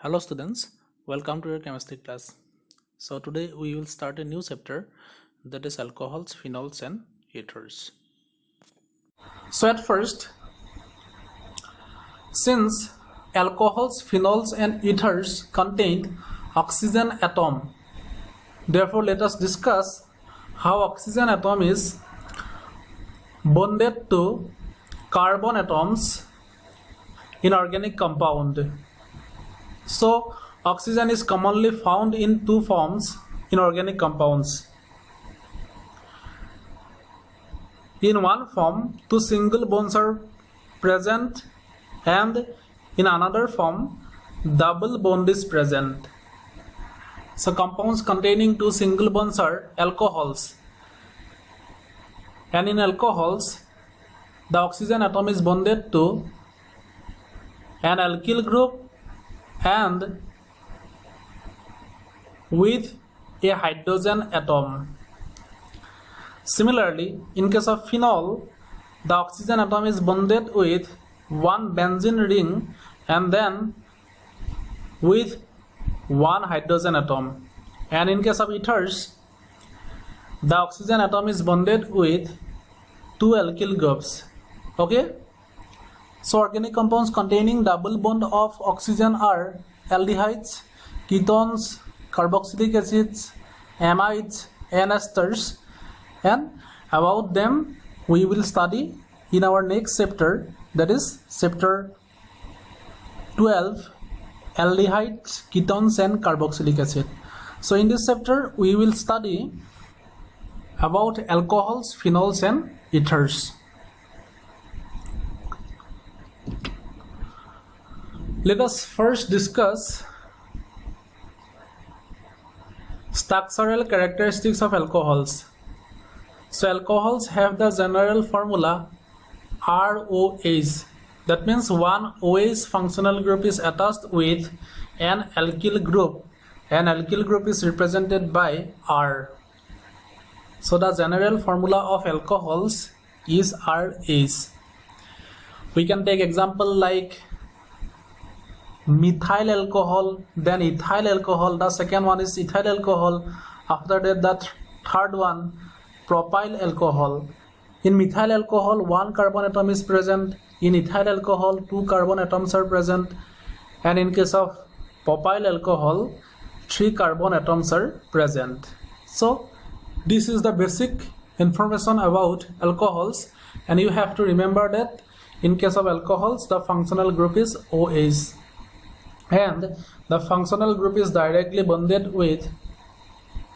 Hello students, welcome to your chemistry class. So today we will start a new chapter, that is alcohols, phenols and ethers. So at first, since alcohols, phenols and ethers contain oxygen atom, therefore let us discuss how oxygen atom is bonded to carbon atoms in organic compound. So oxygen is commonly found in two forms in organic compounds. In one form, two single bonds are present, and in another form, double bond is present. So compounds containing two single bonds are alcohols. And in alcohols, the oxygen atom is bonded to an alkyl group and with a hydrogen atom. Similarly, in case of phenol, the oxygen atom is bonded with one benzene ring and then with one hydrogen atom. And in case of ethers, the oxygen atom is bonded with two alkyl groups. Okay? So organic compounds containing double bond of oxygen are aldehydes, ketones, carboxylic acids, amides, and esters, and about them we will study in our next chapter, that is chapter 12, aldehydes, ketones and carboxylic acid. So in this chapter we will study about alcohols, phenols and ethers. Let us first discuss structural characteristics of alcohols. So alcohols have the general formula ROH. That means one OH functional group is attached with an alkyl group. An alkyl group is represented by R. So the general formula of alcohols is RH. We can take example like methyl alcohol, then ethyl alcohol, the second one is ethyl alcohol, after that the third one propyl alcohol. In methyl alcohol, one carbon atom is present, in ethyl alcohol two carbon atoms are present, and in case of propyl alcohol three carbon atoms are present. So this is the basic information about alcohols, and you have to remember that in case of alcohols the functional group is OH. And the functional group is directly bonded with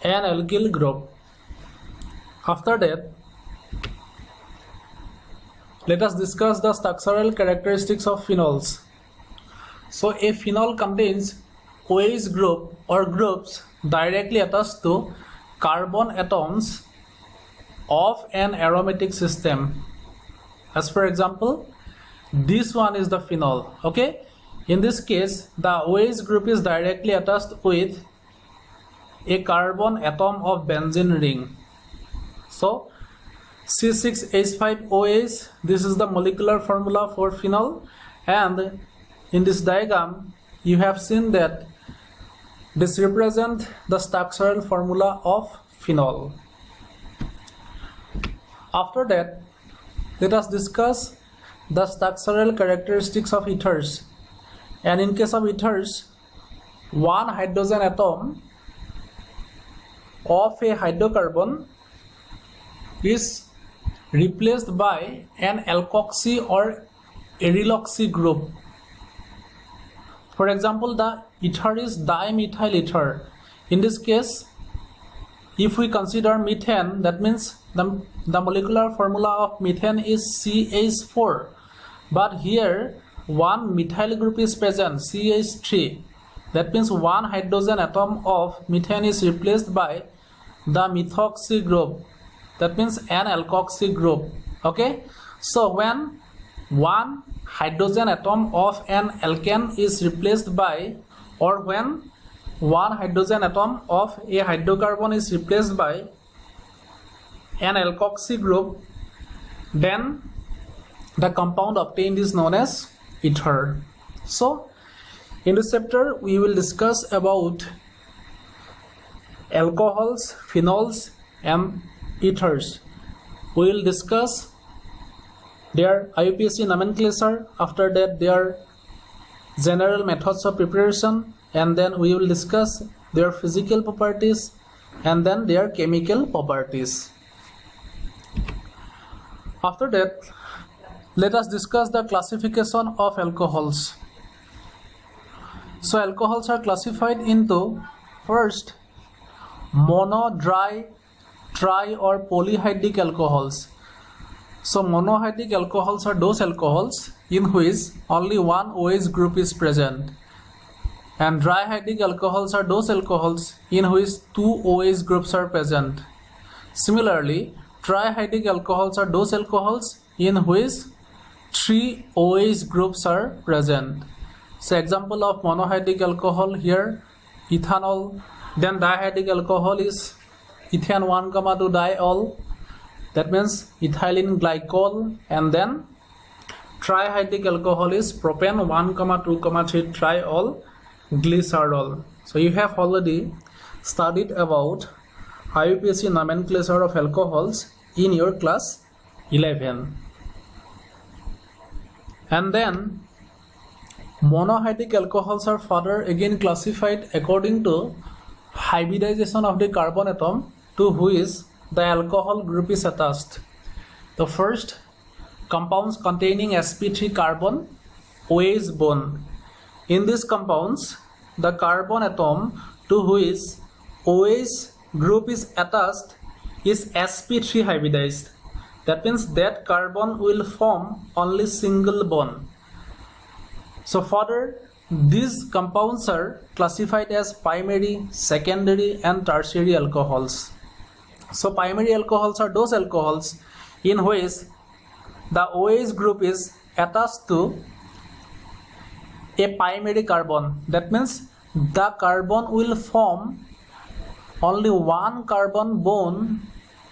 an alkyl group. After that, let us discuss the structural characteristics of phenols. So a phenol contains OH group or groups directly attached to carbon atoms of an aromatic system. As for example, this one is the phenol. Okay? In this case, the OH group is directly attached with a carbon atom of benzene ring. So C6H5OH, this is the molecular formula for phenol, and in this diagram you have seen that this represents the structural formula of phenol. After that, let us discuss the structural characteristics of ethers. And in case of ethers, one hydrogen atom of a hydrocarbon is replaced by an alkoxy or aryloxy group. For example, the ether is dimethyl ether. In this case, if we consider methane, that means the molecular formula of methane is CH4, but here one methyl group is present, CH3. That means one hydrogen atom of methane is replaced by the methoxy group. That means an alkoxy group. Okay? So when one hydrogen atom of an alkane is replaced by, or when one hydrogen atom of a hydrocarbon is replaced by an alkoxy group, then the compound obtained is known as ether. So In this chapter we will discuss about alcohols, phenols and ethers. We will discuss their IUPAC nomenclature, after that their general methods of preparation, and then we will discuss their physical properties and then their chemical properties. After that, let us discuss the classification of alcohols. So alcohols are classified into first mono, dry, tri or polyhydric alcohols. So monohydric alcohols are those alcohols in which only one OH group is present, and dihydric alcohols are those alcohols in which two OH groups are present. Similarly, trihydric alcohols are those alcohols in which three OH groups are present. So example of monohydric alcohol here, ethanol. Then dihydric alcohol is ethane 1,2 diol, that means ethylene glycol. And then trihydric alcohol is propane 1,2,3 triol glycerol. So you have already studied about IUPAC nomenclature of alcohols in your class 11. And then monohydric alcohols are further again classified according to hybridization of the carbon atom to which the alcohol group is attached. The first, compounds containing sp3 carbon OH bond. In these compounds, the carbon atom to which OH group is attached is sp3 hybridized. That means that carbon will form only single bond. So further, these compounds are classified as primary, secondary and tertiary alcohols. So primary alcohols are those alcohols in which the OH group is attached to a primary carbon. That means the carbon will form only one carbon bond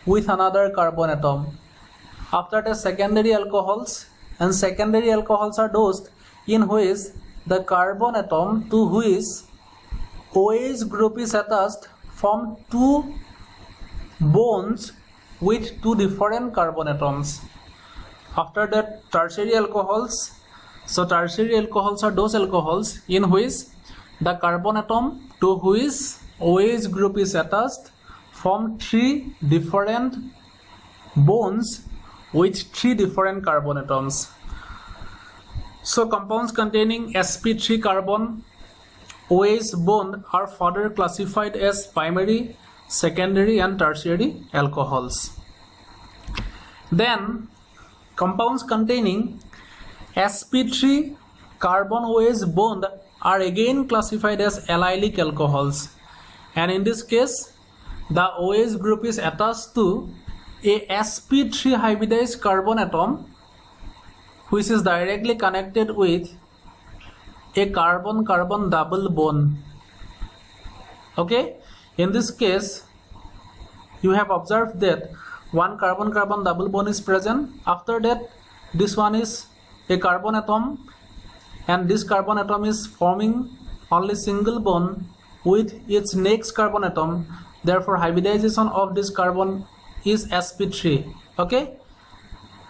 with another carbon atom. After that, secondary alcohols, and secondary alcohols are those in which the carbon atom to which OH group is attached form two bonds with two different carbon atoms. After that, tertiary alcohols. So tertiary alcohols are those alcohols in which the carbon atom to which OH group is attached form three different bonds with three different carbon atoms. So compounds containing sp3 carbon OH bond are further classified as primary, secondary and tertiary alcohols. Then compounds containing sp3 carbon OH bond are again classified as allylic alcohols, and in this case the OH group is attached to a sp3 hybridized carbon atom which is directly connected with a carbon-carbon double bond. Okay, in this case you have observed that one carbon-carbon double bond is present. After that, this one is a carbon atom, and this carbon atom is forming only single bond with its next carbon atom. Therefore hybridization of this carbon is sp3. Okay,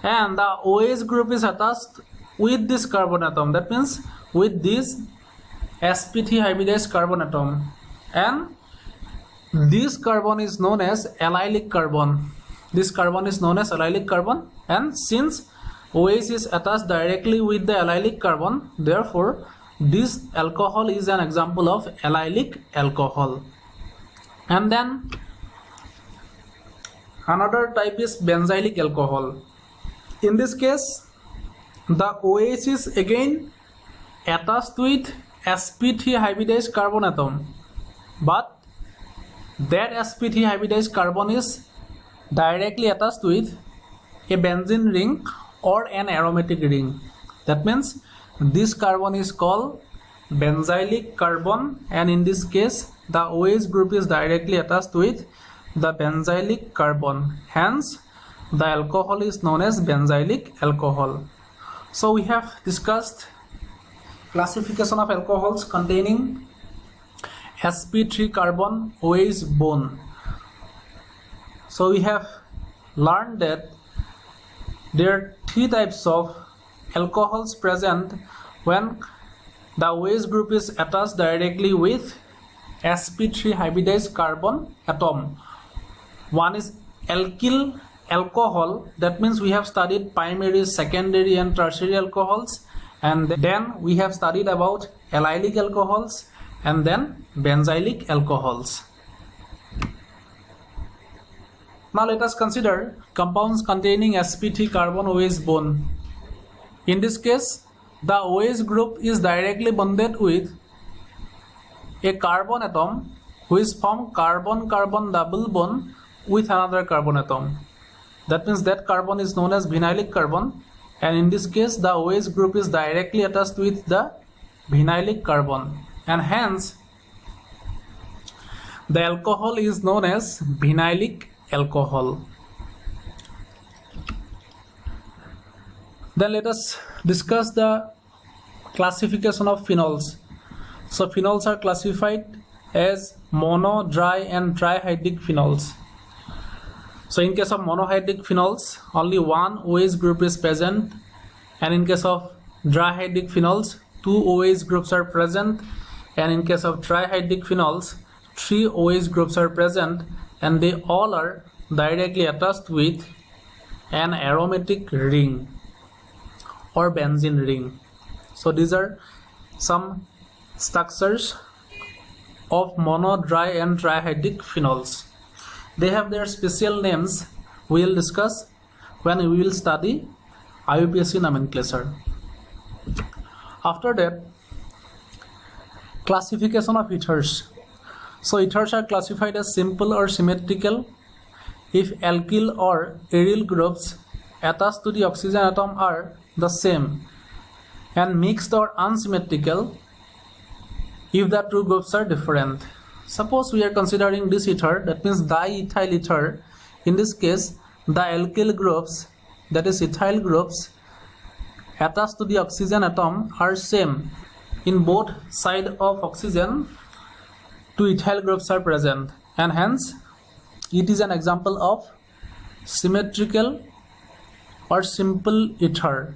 and the OH group is attached with this carbon atom, that means with this sp3 hybridized carbon atom, and this carbon is known as allylic carbon. This carbon is known as allylic carbon, and since OH is attached directly with the allylic carbon, therefore this alcohol is an example of allylic alcohol. And then another type is benzylic alcohol. In this case, the OH is again attached with sp3 hybridized carbon atom, but that sp3 hybridized carbon is directly attached with a benzene ring or an aromatic ring. That means this carbon is called benzylic carbon, and in this case the OH group is directly attached with the benzylic carbon. Hence the alcohol is known as benzylic alcohol. So we have discussed classification of alcohols containing sp3 carbon OH bond. So we have learned that there are three types of alcohols present when the OH group is attached directly with sp3 hybridized carbon atom. One is alkyl alcohol, that means we have studied primary, secondary and tertiary alcohols, and then we have studied about allylic alcohols and then benzylic alcohols. Now let us consider compounds containing sp3 carbon OH bond. In this case, the OH group is directly bonded with a carbon atom which form carbon-carbon double bond with another carbon atom. That means that carbon is known as vinylic carbon, and in this case the OH group is directly attached with the vinylic carbon, and hence the alcohol is known as vinylic alcohol. Then let us discuss the classification of phenols. So phenols are classified as mono, dry and trihydric phenols. So in case of monohydric phenols, only one OH group is present, and in case of dihydric phenols, two OH groups are present, and in case of trihydric phenols, three OH groups are present, and they all are directly attached with an aromatic ring or benzene ring. So these are some structures of mono, dry and trihydric phenols. They have their special names we will discuss when we will study IUPAC nomenclature. After that, classification of ethers. So ethers are classified as simple or symmetrical if alkyl or aryl groups attached to the oxygen atom are the same, and mixed or unsymmetrical if the two groups are different. Suppose we are considering this ether, that means diethyl ether. In this case, the alkyl groups, that is ethyl groups, attached to the oxygen atom are same. In both sides of oxygen, two ethyl groups are present, and hence it is an example of symmetrical or simple ether.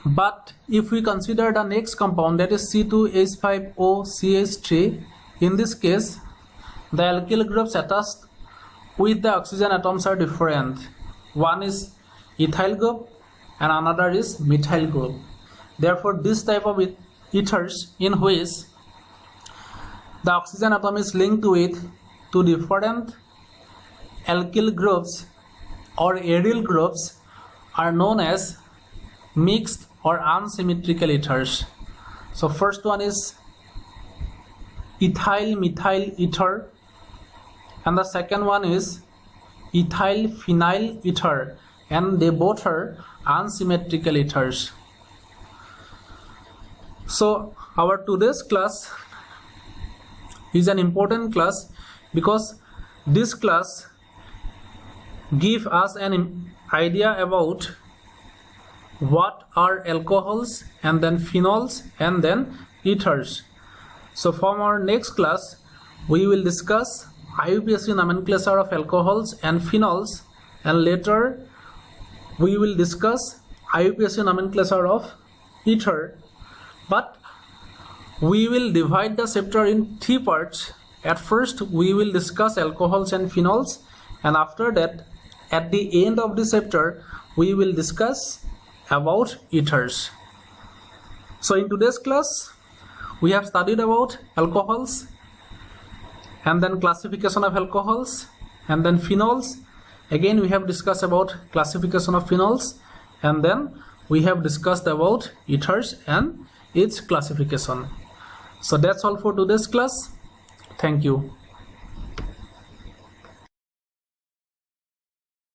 But if we consider the next compound, that is C2H5OCH3, in this case the alkyl groups attached with the oxygen atoms are different. One is ethyl group and another is methyl group. Therefore this type of ethers in which the oxygen atom is linked with two different alkyl groups or aryl groups are known as mixed or unsymmetrical ethers. So first one is ethyl methyl ether, and the second one is ethyl phenyl ether, and they both are unsymmetrical ethers. So our today's class is an important class because this class gives us an idea about what are alcohols and then phenols and then ethers. So from our next class we will discuss IUPAC nomenclature of alcohols and phenols, and later we will discuss IUPAC nomenclature of ether. But we will divide the chapter in three parts. At first we will discuss alcohols and phenols, and after that at the end of the chapter we will discuss about ethers. So in today's class we have studied about alcohols and then classification of alcohols and then phenols. Again we have discussed about classification of phenols, and then we have discussed about ethers and its classification. So that's all for today's class. Thank you.